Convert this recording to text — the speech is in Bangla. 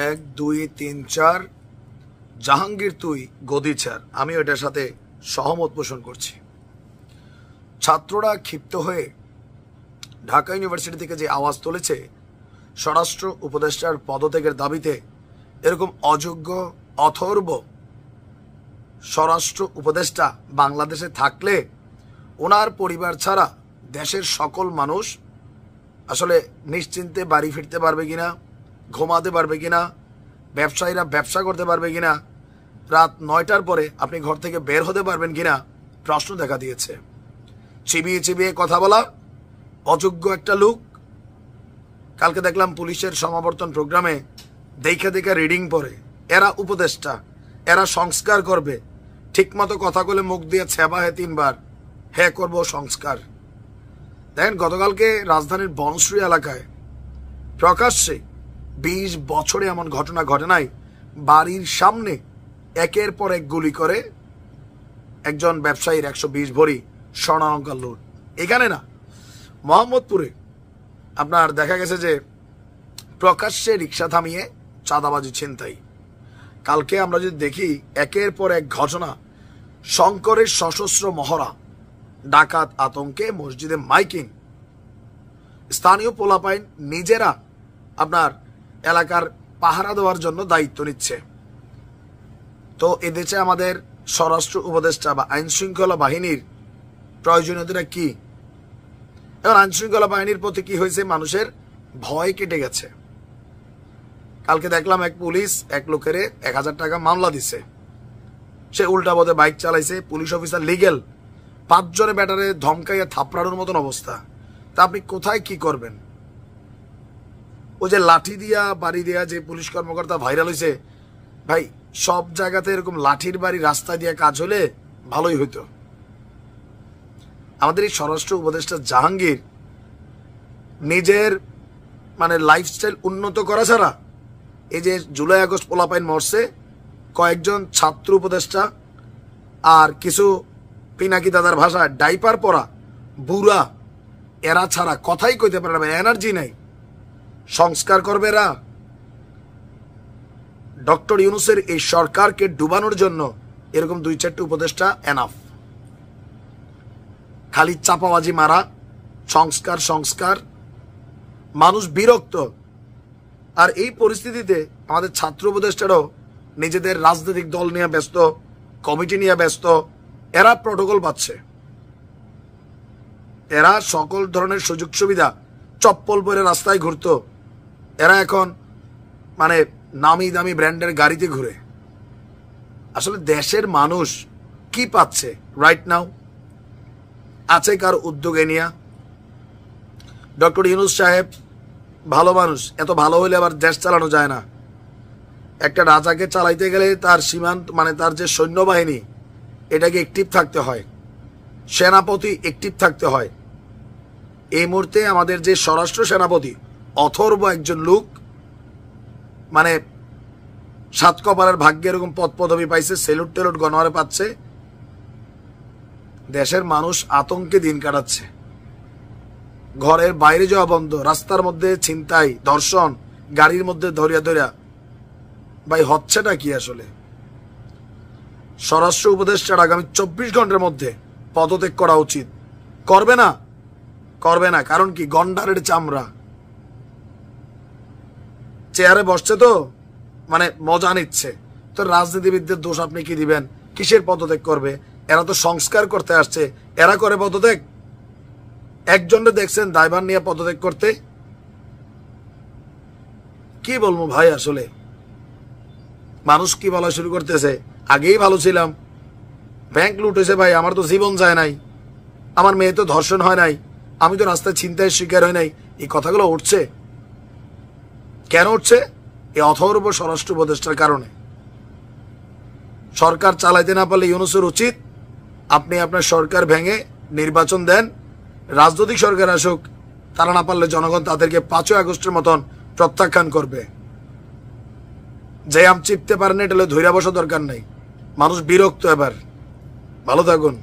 1 2 3 4 জাহাঙ্গীর তুই গদি ছাড়। আমি এটার সাথে সহমত পোষণ করছি। ছাত্ররা ক্ষিপ্ত হয়ে ঢাকা ইউনিভার্সিটি থেকে যে আওয়াজ তুলেছে স্বরাষ্ট্র উপদেষ্টার পদত্যাগের দাবিতে, এরকম অযোগ্য অথর্ব স্বরাষ্ট্র উপদেষ্টা বাংলাদেশে থাকলে ওনার পরিবার ছাড়া দেশের সকল মানুষ আসলে নিশ্চিন্তে বাড়ি ফিরতে পারবে কিনা, ঘুমাতে পারবে কিনা, ব্যবসায়ীরা ব্যবসা করতে পারবে কিনা, রাত 9টার পরে আপনি ঘর থেকে বের হতে পারবেন কিনা প্রশ্ন দেখা দিয়েছে। চিবিয়ে চিবিয়ে কথা বলা অযোগ্য একটা লোক। কালকে দেখলাম পুলিশের সমাবর্তন প্রোগ্রামে দেখা দেখা রিডিং পড়ে। এরা উপদেষ্টা, এরা সংস্কার করবে। ঠিকমতো কথা বলে মুখ দিয়ে ছেবা হে 3 বার, হ্যাঁ করবো সংস্কার। দেখেন গতকালকে রাজধানীর বনশ্রী এলাকায় প্রকাশ্যে 20 বছরে এমন ঘটনা ঘটে নাই। বাড়ির সামনে একের পর এক গুলি করে একজন ব্যবসায়ীর 120 ভরি স্বর্ণালঙ্কার লুট। এখানে না, মোহাম্মদপুরে আপনার দেখা গেছে যে প্রকাশ্যে রিক্সা থামিয়ে চাঁদাবাজি ছিনতাই। কালকে আমরা যদি দেখি একের পর এক ঘটনা, শঙ্করের সশস্ত্র মহড়া, ডাকাত আতঙ্কে মসজিদে মাইকিং, স্থানীয় পোলাপাইন নিজেরা আপনার এলাকার পাহারা দেওয়ার জন্য দায়িত্ব নিচ্ছে। তো এদেশে আমাদের স্বরাষ্ট্র উপদেষ্টা বা আইন শৃঙ্খলা বাহিনীর প্রয়োজনীয়তা কি? এখন আইন শৃঙ্খলা বাহিনীর প্রতি কি হয়েছে, মানুষের ভয় কেটে গেছে। কালকে দেখলাম এক পুলিশ এক লোকের 1000 টাকা মামলা দিছে। সে উল্টা পথে বাইক চালাইছে, পুলিশ অফিসার লিগেল, 5 জনে ব্যাটারে ধমকাইয়া থাপড়ানোর মতন অবস্থা। তা আপনি কোথায় কি করবেন? ওই যে লাঠি দিয়া বাড়ি দিয়া যে পুলিশ কর্মকর্তা ভাইরাল হয়েছে, ভাই সব জায়গাতে এরকম লাঠির বাড়ি রাস্তা দিয়া কাজ হলে ভালোই হইতো। আমাদের এই স্বরাষ্ট্র উপদেষ্টা জাহাঙ্গীর নিজের লাইফস্টাইল উন্নত করা ছাড়া, এই যে জুলাই আগস্ট পোলাপাইন মরছে, কয়েকজন ছাত্র উপদেষ্টা আর কিছু পিনাকি দাদার ভাষায় ডাইপার পরা বুড়া, এরা ছাড়া কথাই কইতে পারে না, এনার্জি নাই। সংস্কার করবে এরা? ডক্টর ইউনূসের এই সরকারকে ডুবানোর জন্য এরকম 2-4টি উপদেষ্টা এনাফ। খালি চাপাবাজি মারা, সংস্কার সংস্কার, মানুষ বিরক্ত। আর এই পরিস্থিতিতে আমাদের ছাত্র উপদেষ্টারাও নিজেদের রাজনৈতিক দল নিয়ে ব্যস্ত, কমিটি নিয়ে ব্যস্ত। এরা প্রটোকল পাচ্ছে, এরা সকল ধরনের সুযোগ সুবিধা, চপ্পল পরে রাস্তায় ঘুরতো, এরা এখন নামি দামি ব্র্যান্ডের গাড়িতে ঘুরে। আসলে দেশের মানুষ কি পাচ্ছে রাইট নাও? আছে কার উদ্যোগে নিয়া? ডক্টর ইউনূস সাহেব ভালো মানুষ, এত ভালো হইলে আবার দেশ চালানো যায় না। একটা রাজাকে চালাইতে গেলে তার সীমান্ত তার যে সৈন্যবাহিনী, এটাকে অ্যাক্টিভ থাকতে হয়, সেনাপতি অ্যাক্টিভ থাকতে হয়। এই মুহূর্তে আমাদের যে স্বরাষ্ট্র সেনাপতি অথর্ব একজন লোক, 7 কপালের ভাগ্যে এরকম পদ পদবি পাইছে, সেলুট টেলুট গণহারে পাচ্ছে। দেশের মানুষ আতঙ্কে দিন কাটাচ্ছে। ঘরের বাইরে যাওয়া বন্ধ, রাস্তার মধ্যে ছিনতাই, ধর্ষণ, গাড়ির মধ্যে ধরিয়া ধরিয়া। ভাই হচ্ছেটা কি আসলে? স্বরাষ্ট্র উপদেষ্টার আগামী 24 ঘন্টার মধ্যে পদত্যাগ করা উচিত। করবে না? করবে না, কারণ কি? গন্ডারের চামড়া, চেয়ারে বসছে তো মজা নিচ্ছে। তো রাজনীতিবিদদের দোষ আপনি কি দিবেন? কিসের পদত্যাগ করবে? এরা তো সংস্কার করতে আসছে, এরা করে পদত্যাগ? একজনকে দেখছেন দায়ভার নিয়ে পদত্যাগ করতে? কি বলবো ভাই, আসলে মানুষ কি বলা শুরু করতেছে, আগেই ভালো ছিলাম, ব্যাংক লুট হয়েছে ভাই, আমার তো জীবন যায় নাই, আমার মেয়ে তো ধর্ষণ হয় নাই, আমি তো রাস্তায় ছিনতাইয়ের শিকার হয় নাই। এই কথাগুলো উঠছে কেন? উঠছে এই অথর্ব স্বরাষ্ট্র উপদেষ্টার কারণে। সরকার চালাইতে না পারলে ইউনূসের উচিত আপনি আপনার সরকার ভেঙে নির্বাচন দেন, রাজনৈতিক সরকার আসুক। তারা না পারলে জনগণ তাদেরকে 5 আগস্টের মতন প্রত্যাখ্যান করবে। যে আম চিপতে পারেন এটা ধৈর্য বসা দরকার নাই। মানুষ বিরক্ত এবার। ভালো থাকুন।